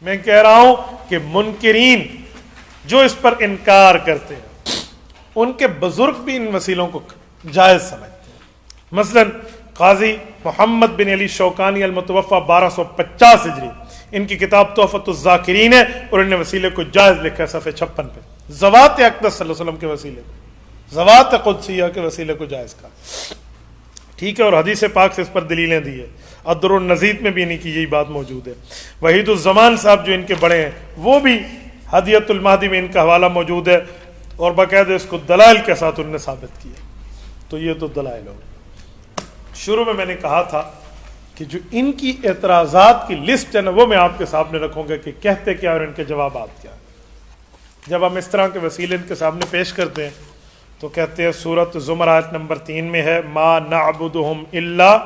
میں کہہ رہا ہوں کہ منکرین جو اس پر انکار کرتے ہیں ان کے بزرگ بھی ان وسیلوں کو جائز سمجھتے ہیں. مثلا قاضی محمد بن علی شوکانی المتوفی 1250 ہجری، ان کی کتاب تحفۃ الذاکرین ہے اور انہوں نے وسیلے کو جائز لکھا ہے صفحے 56 پہ. ذوات اقدس صلی اللہ علیہ وسلم کے وسیلے، ذوات قدسیہ کے وسیلے کو جائز کا. ٹھیک ہے، اور حدیث پاک سے اس پر دلیلیں دی ہے. عدر النزید میں بھی انہی کی یہی بات موجود ہے. وحید الزمان صاحب جو ان کے بڑے ہیں وہ بھی ہدیۃ المہدی میں ان کا حوالہ موجود ہے اور باقاعدہ اس کو دلائل کے ساتھ انہوں نے ثابت کیا. تو یہ تو دلائل ہو. شروع میں نے کہا تھا کہ جو ان کی اعتراضات کی لسٹ ہے نا وہ میں آپ کے سامنے رکھوں گا کہ کہتے کیا اور ان کے جوابات کیا. جب ہم اس طرح کے وسیلے ان کے سامنے پیش کرتے ہیں تو کہتے ہیں سورۃ زمر آیت نمبر 3 میں ہے ما نعبدہم الا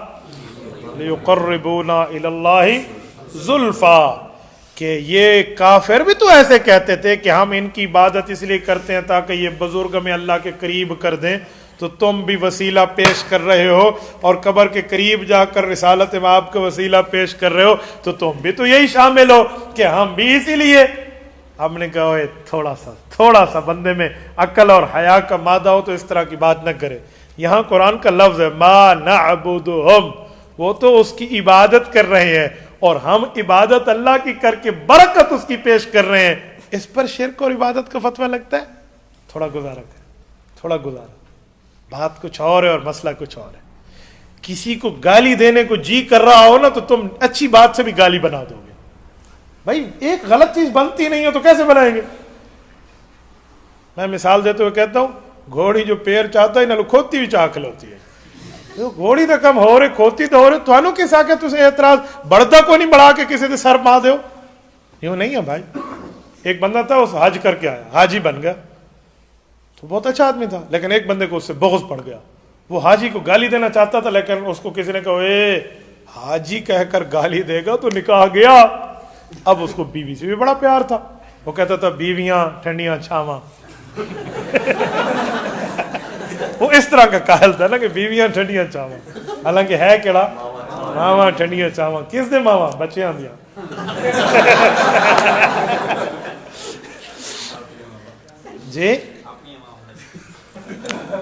لیقربونا الی اللہ زلفا، کہ یہ کافر بھی تو ایسے کہتے تھے کہ ہم ان کی عبادت اس لیے کرتے ہیں تاکہ یہ بزرگ ہمیں اللہ کے قریب کر دیں. تو تم بھی وسیلہ پیش کر رہے ہو اور قبر کے قریب جا کر رسالت مآب کا وسیلہ پیش کر رہے ہو تو تم بھی تو یہی شامل ہو کہ ہم بھی اسی لیے. ہم نے کہا تھوڑا سا بندے میں عقل اور حیا کا مادہ ہو تو اس طرح کی بات نہ کرے. یہاں قرآن کا لفظ ہے ما نعبدہم، وہ تو اس کی عبادت کر رہے ہیں اور ہم عبادت اللہ کی کر کے برکت اس کی پیش کر رہے ہیں. اس پر شرک اور عبادت کا فتویٰ لگتا ہے؟ تھوڑا گزارا. بات کچھ اور ہے اور مسئلہ کچھ اور ہے. کسی کو گالی دینے کو جی کر رہا ہو نا تو تم اچھی بات سے بھی گالی بنا دو گے. بھائی ایک غلط چیز بنتی نہیں ہے تو کیسے بنائیں گے؟ میں مثال دیتے ہوئے کہتا ہوں گھوڑی جو پیر چاہتا ہے نہ کھوتی بھی چاہ کھلوتی ہے. گھوڑی تو کم ہو رہے کھوتی تو ہو رہے تو کس آ کے تجھے اعتراض بڑھتا کو نہیں بڑھا کے کسی سے سر مار دو. یوں نہیں ہے بھائی. ایک بندہ تھا اس حج کر کے آیا، حاجی بن گیا تو بہت اچھا آدمی تھا، لیکن ایک بندے کو اس سے بغض پڑ گیا. وہ حاجی کو گالی دینا چاہتا تھا لیکن اس کو کسی نے کہا اے حاجی کہہ کر گالی دے گا تو نکاح گیا. اب اس کو بیوی سے بھی بڑا پیار تھا. وہ کہتا تھا بیویاں ٹھنڈیاں چھاواں. وہ اس طرح کا قائل تھا نا کہ بیویاں ٹھنڈیاں چھاواں، حالانکہ ہے کیڑا ماواں ٹھنڈیاں چھاواں. کس دے ماواں؟ بچیاں دیا. جی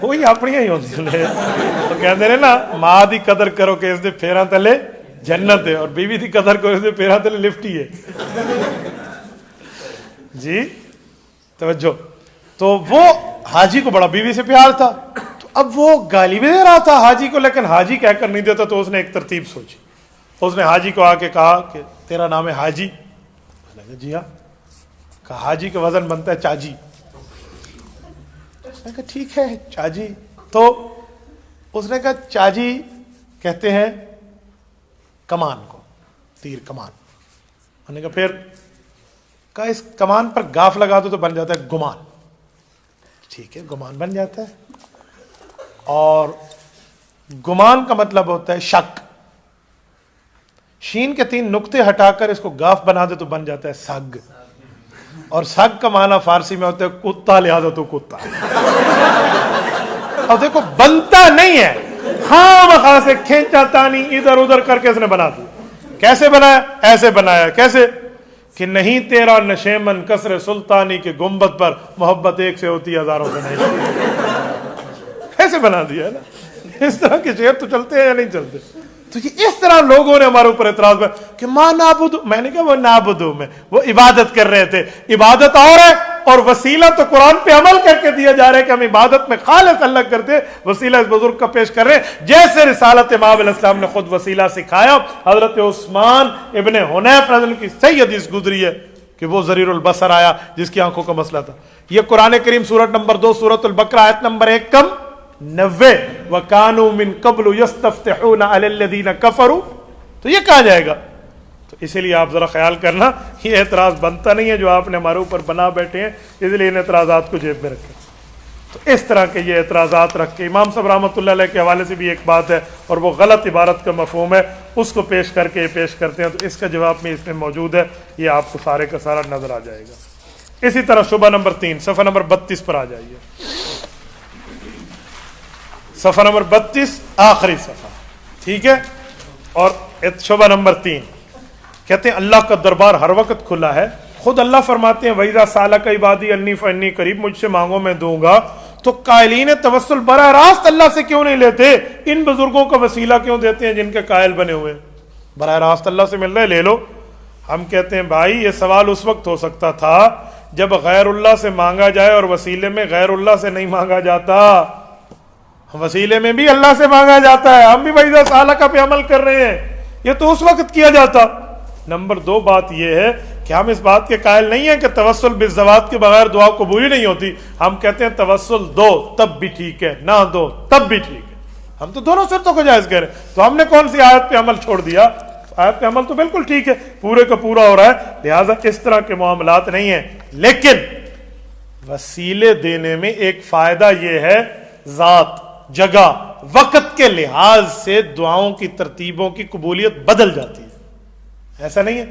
وہی اپنی ہی ہوتی تو کہتے ہیں نا ماں دی قدر کرو کہ اس دے پھیراں تلے جنت ہے اور بیوی دی قدر کرو اس دے پھیراں تلے لفٹ ہی ہے. جی توجہ. تو وہ حاجی کو بڑا بیوی سے پیار تھا تو اب وہ گالی بھی دے رہا تھا حاجی کو لیکن حاجی کہہ کر نہیں دیتا. تو اس نے ایک ترتیب سوچی. اس نے حاجی کو آ کے کہا کہ تیرا نام ہے حاجی؟ اس نے کہا جی ہاں. کہا حاجی کا وزن بنتا ہے چاجی. اس نے کہا ٹھیک ہے چاجی. تو اس نے کہا چاجی کہتے ہیں کمان کو، تیر کمان. انہوں نے کہا پھر؟ کہا اس کمان پر گاف لگا دو تو بن جاتا ہے گمان. ٹھیک ہے گمان بن جاتا ہے. اور گمان کا مطلب ہوتا ہے شک. شین کے 3 نقطے ہٹا کر اس کو گاف بنا دے تو بن جاتا ہے سگ. اور سگ کا معنی فارسی میں ہوتا ہے کتا، لہذا تو کتا. اور دیکھو بنتا نہیں ہے، ہاں مخا سے کھینچا تانی ادھر ادھر کر کے اس نے بنا دیا. کیسے بنایا؟ ایسے بنایا. کیسے کہ نہیں تیرا نشیمن کسر سلطانی کے گنبد پر محبت ایک سے ہوتی ہزاروں سے نہیں. ایسے بنا دیا ہے نا. اس طرح کے شعر تو چلتے ہیں یا نہیں چلتے؟ تو یہ اس طرح لوگوں نے ہمارے اوپر اعتراض کیا کہ ماں نعبد. میں نے کہا وہ نعبدو میں وہ عبادت کر رہے تھے. عبادت اور ہے اور وسیلہ تو قرآن پہ عمل کر کے دیا جا رہا ہے کہ ہم عبادت میں خالص اللہ کرتے، وسیلہ اس بزرگ کا پیش کر رہے ہیں. جیسے رسالت مآب علیہ السلام نے خود وسیلہ سکھایا. حضرت عثمان ابن حنیف رضی اللہ عنہ کی صحیح حدیث گزری ہے کہ وہ ضریر البصر آیا جس کی آنکھوں کا مسئلہ تھا. یہ قرآن کریم سورت نمبر 2 سورۃ البقرہ آیت نمبر 1 کم 90 وَكَانُوا مِن قَبْلُ يَسْتَفْتِحُونَ عَلَى الَّذِينَ كَفَرُوا. تو یہ کہاں جائے گا؟ تو اسی لیے آپ ذرا خیال کرنا یہ اعتراض بنتا نہیں ہے جو آپ نے ہمارے اوپر بنا بیٹھے ہیں، اس لیے ان اعتراضات کو جیب میں رکھیں. تو اس طرح کے یہ اعتراضات رکھ کے امام صاحب رحمۃ اللہ علیہ کے حوالے سے بھی ایک بات ہے اور وہ غلط عبارت کا مفہوم ہے، اس کو پیش کر کے یہ پیش کرتے ہیں. تو اس کا جواب میں اس میں موجود ہے، یہ آپ کو سارے کا سارا نظر آ جائے گا. اسی طرح شبہ نمبر 3 صفحہ نمبر 32 پر آ جائیے. صفحہ نمبر 32 آخری صفحہ. ٹھیک ہے. اور شبہ نمبر 3 کہتے ہیں اللہ کا دربار ہر وقت کھلا ہے. خود اللہ فرماتے ہیں وَإِذَا سَأَلَكَ عِبَادِي عَنِّي فَإِنِّي قَرِيبٌ، مجھ سے مانگو میں دوں گا. تو قائلین توسل براہ راست اللہ سے کیوں نہیں لیتے؟ ان بزرگوں کا وسیلہ کیوں دیتے ہیں جن کے قائل بنے ہوئے؟ براہ راست اللہ سے مل رہے، لے لو. ہم کہتے ہیں بھائی یہ سوال اس وقت ہو سکتا تھا جب غیر اللہ سے مانگا جائے اور وسیلے میں غیر اللہ سے نہیں مانگا جاتا. وسیلے میں بھی اللہ سے مانگا جاتا ہے، ہم بھی وَإِذَا سَأَلَكَ پہ عمل کر رہے ہیں، یہ تو اس وقت کیا جاتا. نمبر 2 بات یہ ہے کہ ہم اس بات کے قائل نہیں ہیں کہ توسل بالذوات کے بغیر دعا قبول ہی نہیں ہوتی. ہم کہتے ہیں توسل دو تب بھی ٹھیک ہے، نہ دو تب بھی ٹھیک ہے. ہم تو دونوں صورتوں کو جائز کہہ رہے ہیں. تو ہم نے کون سی آیت پہ عمل چھوڑ دیا؟ آیت پہ عمل تو بالکل ٹھیک ہے، پورے کا پورا ہو رہا ہے. لہٰذا اس طرح کے معاملات نہیں ہیں. لیکن وسیلے دینے میں ایک فائدہ یہ ہے، ذات، جگہ، وقت کے لحاظ سے دعاؤں کی ترتیبوں کی قبولیت بدل جاتی ہے. ایسا نہیں ہے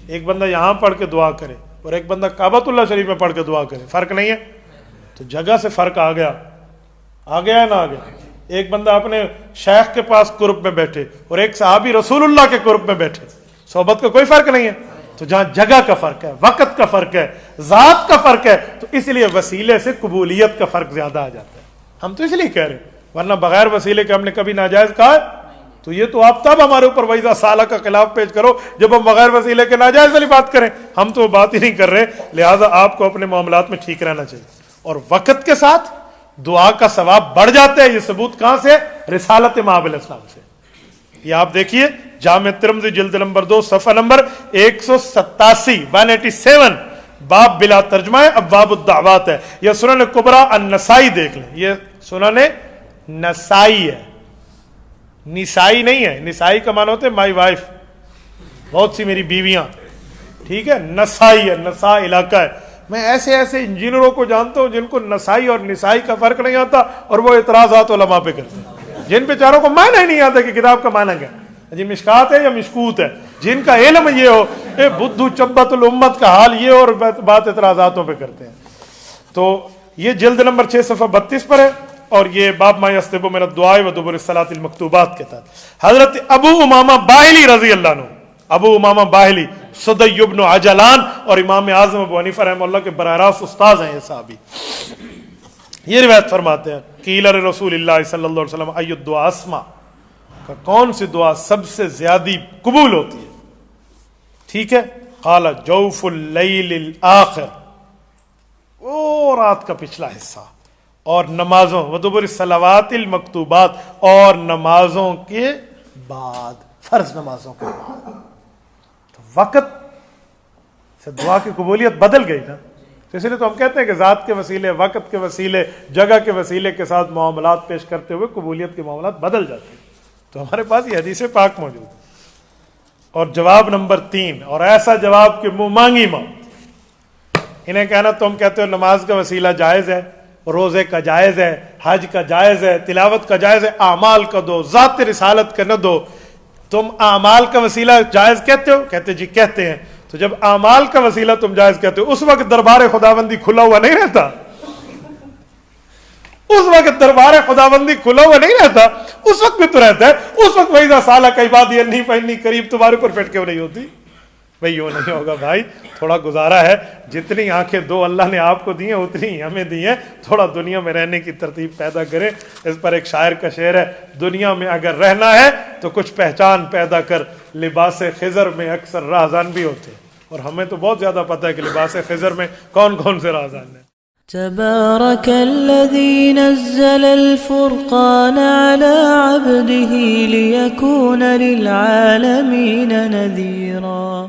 ایک بندہ یہاں پڑھ کے دعا کرے اور ایک بندہ کعبۃ اللہ شریف میں پڑھ کے دعا کرے، فرق نہیں ہے. تو جگہ سے فرق آ گیا ہے نہ آ گیا. ایک بندہ اپنے شیخ کے پاس قرب میں بیٹھے اور ایک صحابی رسول اللہ کے قرب میں بیٹھے، صحبت کا کوئی فرق نہیں ہے. تو جہاں جگہ کا فرق ہے، وقت کا فرق ہے، ذات کا فرق ہے، تو اس لیے وسیلے سے قبولیت کا فرق زیادہ آ جاتا ہے. ہم تو اس لیے کہہ رہے ہیں، ورنہ بغیر وسیلے کے ہم نے کبھی ناجائز کہا ہے؟ تو یہ تو آپ تب ہمارے اوپر وَإِذَا سَأَلَكَ کا خلاف پیش کرو جب ہم بغیر وسیلے کے ناجائز والی بات کریں. ہم تو بات ہی نہیں کر رہے. لہٰذا آپ کو اپنے معاملات میں ٹھیک رہنا چاہیے. اور وقت کے ساتھ دعا کا ثواب بڑھ جاتا ہے. یہ ثبوت کہاں سے؟ رسالت مآب علیہ السلام سے. یہ آپ دیکھیے جامع ترمذی جلد نمبر 2 صفحہ نمبر 187 باب بلا ترجمہ ہے، ابواب الدعوات ہے. یہ سنن کبریٰ النسائی دیکھ لیں، یہ سنن نسائی ہے، نسائی نہیں ہے. نسائی کا معنی ہوتا ہے مائی وائف، بہت سی میری بیویاں، ٹھیک ہے. نسائی ہے، نسا علاقہ ہے. میں ایسے انجینئروں کو جانتا ہوں جن کو نسائی اور نسائی کا فرق نہیں آتا اور وہ اعتراضات علماء پہ کرتے ہیں، جن بیچاروں کو معنی ہی نہیں آتا کہ کتاب کا معنی کیا ہے، جی مشکات ہے یا مشکوت ہے، جن کا علم یہ ہو اے بدھو چبت الامت کا حال یہ، اور بات اعتراضاتوں پہ کرتے ہیں. تو یہ جلد نمبر 6 صفحہ 32 پر ہے. اور یہ باب ما یستب من الدعاء و دبر الصلاۃ المکتوبات کے تحت حضرت ابو امامہ باہلی رضی اللہ عنہ، ابو امامہ باہلی صدی بن عجلان اور امام اعظم ابو حنیفہ رحمہ اللہ کے براہ راست استاد ہیں یہ صحابی. یہ روایت فرماتے ہیں قیل رسول اللہ صلی اللہ علیہ وسلم ای الدعاء اسما، کہ کون سی دعا سب سے زیادہ قبول ہوتی ہے؟ ٹھیک ہے. قال جوف اللیل الاخر، وہ رات کا پچھلا حصہ، اور نمازوں ودبر الصلوات المکتوبات، اور نمازوں کے بعد، فرض نمازوں کے بعد. تو وقت سے دعا کی قبولیت بدل گئی نا. تو اس لیے تو ہم کہتے ہیں کہ ذات کے وسیلے، وقت کے وسیلے، جگہ کے وسیلے کے ساتھ معاملات پیش کرتے ہوئے قبولیت کے معاملات بدل جاتے ہیں. تو ہمارے پاس یہ حدیث پاک موجود ہے. اور جواب نمبر 3، اور ایسا جواب کہ منہ مانگی موت. انہیں کہنا تم کہتے ہو نماز کا وسیلہ جائز ہے، روزے کا جائز ہے، حج کا جائز ہے، تلاوت کا جائز ہے، اعمال کا دو، ذات رسالت کا نہ دو. تم اعمال کا وسیلہ جائز کہتے ہو؟ کہتے جی کہتے ہیں. تو جب اعمال کا وسیلہ تم جائز کہتے ہو، اس وقت دربار خداوندی کھلا ہوا نہیں رہتا؟ اس وقت دربار خداوندی کھلا ہوا نہیں رہتا؟ اس وقت بھی تو رہتا ہے. اس وقت وَإِذَا سَأَلَكَ عِبَادِي عَنِّي فَإِنِّي قَرِيبٌ تمہارے اوپر فٹ کیوں نہیں ہوتی؟ بھائی یوں نہیں ہوگا بھائی، تھوڑا گزارا ہے. جتنی آنکھیں دو اللہ نے آپ کو دی ہیں اتنی ہی ہمیں دی ہیں. تھوڑا دنیا میں رہنے کی ترتیب پیدا کریں. اس پر ایک شاعر کا شعر ہے، دنیا میں اگر رہنا ہے تو کچھ پہچان پیدا کر، لباس خضر میں اکثر رازان بھی ہوتے ہیں. اور ہمیں تو بہت زیادہ پتہ ہے کہ لباس خضر میں کون کون سے رازان ہیں. تبارك الذي نزل الفرقان على عبده ليكون للعالمين نذيرا